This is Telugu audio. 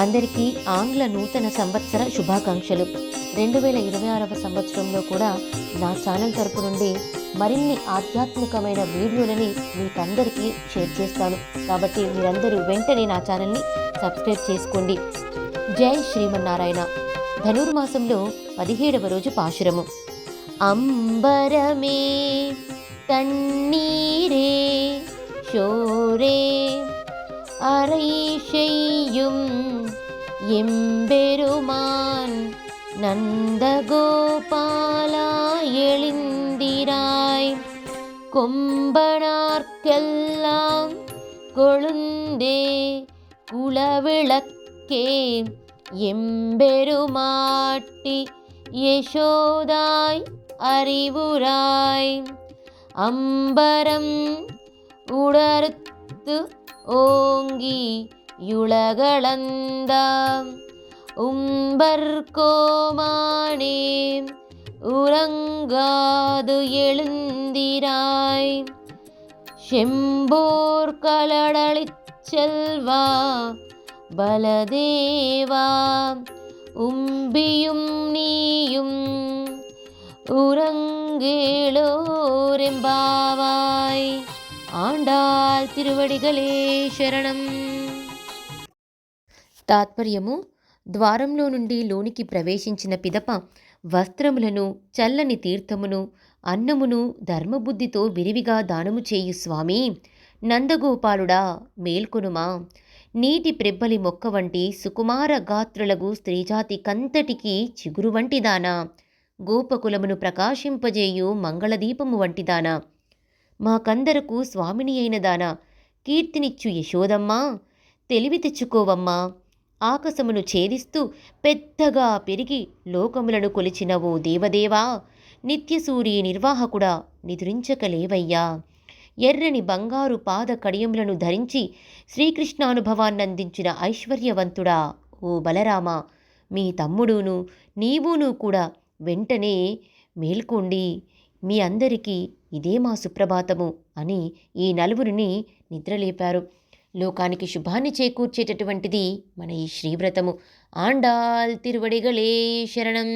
అందరికీ ఆంగ్ల నూతన సంవత్సర శుభాకాంక్షలు. 2026వ సంవత్సరంలో కూడా నా ఛానల్ తరపు నుండి మరిన్ని ఆధ్యాత్మికమైన వీడియోలని మీకందరికీ షేర్ చేస్తాను. కాబట్టి మీరందరూ వెంటనే నా ఛానల్ని సబ్స్క్రైబ్ చేసుకోండి. జై శ్రీమన్నారాయణ. ధనుర్మాసంలో 17వ రోజు పాశురము. అంబరమే தண்ணீரே ஷோரே அறை செய்யும் எம்பெருமான் நந்தகோபாலா எழுந்திராய் கொம்பனார்க்கெல்லாம் கொழுந்தே குலவிளக்கே எம்பெருமாட்டி யசோதாய் அறிவுராய் அம்பரம் உடர்த்து ஓங்கி யுலகளந்தாம் உம்பர் கோமானே உறங்காது எழுந்திராய் செம்போர் கலடளிச் செல்வா பலதேவா உம்பியும் நீயும் உறங்கேளோரெம்பாவாய். ఆండాళ్ తిరువడిగలే శరణం. తాత్పర్యము: ద్వారంలో నుండి లోనికి ప్రవేశించిన పిదప వస్త్రములను, చల్లని తీర్థమును, అన్నమును ధర్మబుద్ధితో విరివిగా దానము చేయు స్వామి. నందగోపాలుడా మేల్కొనుమా. నీటి ప్రెబ్బలి మొక్క వంటి సుకుమార గాత్రులగు స్త్రీజాతి కంతటికి చిగురు వంటిదానా. గోపకులమును ప్రకాశింపజేయు మంగళదీపము వంటిదానా. మాకందరకు స్వామిని అయినదానా. కీర్తినిచ్చు యశోదమ్మా, తెలివి తెచ్చుకోవమ్మా. ఆకాశమును ఛేదిస్తూ పెద్దగా పెరిగి లోకములను కొలిచిన ఓ దేవదేవా, నిత్యసూరి నిర్వాహకుడా, నిద్రించకలేవయ్యా. ఎర్రని బంగారు పాద కడియములను ధరించి శ్రీకృష్ణానుభవాన్నందించిన ఐశ్వర్యవంతుడా ఓ బలరామ, మీ తమ్ముడును నీవును కూడా వెంటనే మేల్కోండి. మీ అందరికీ ఇదే మా సుప్రభాతము అని ఈ నలుగురిని నిద్రలేపారు. లోకానికి శుభాన్ని చేకూర్చేటటువంటిది మన ఈ శ్రీవ్రతము. ఆండాళ్ తిరువడిగలే శరణం.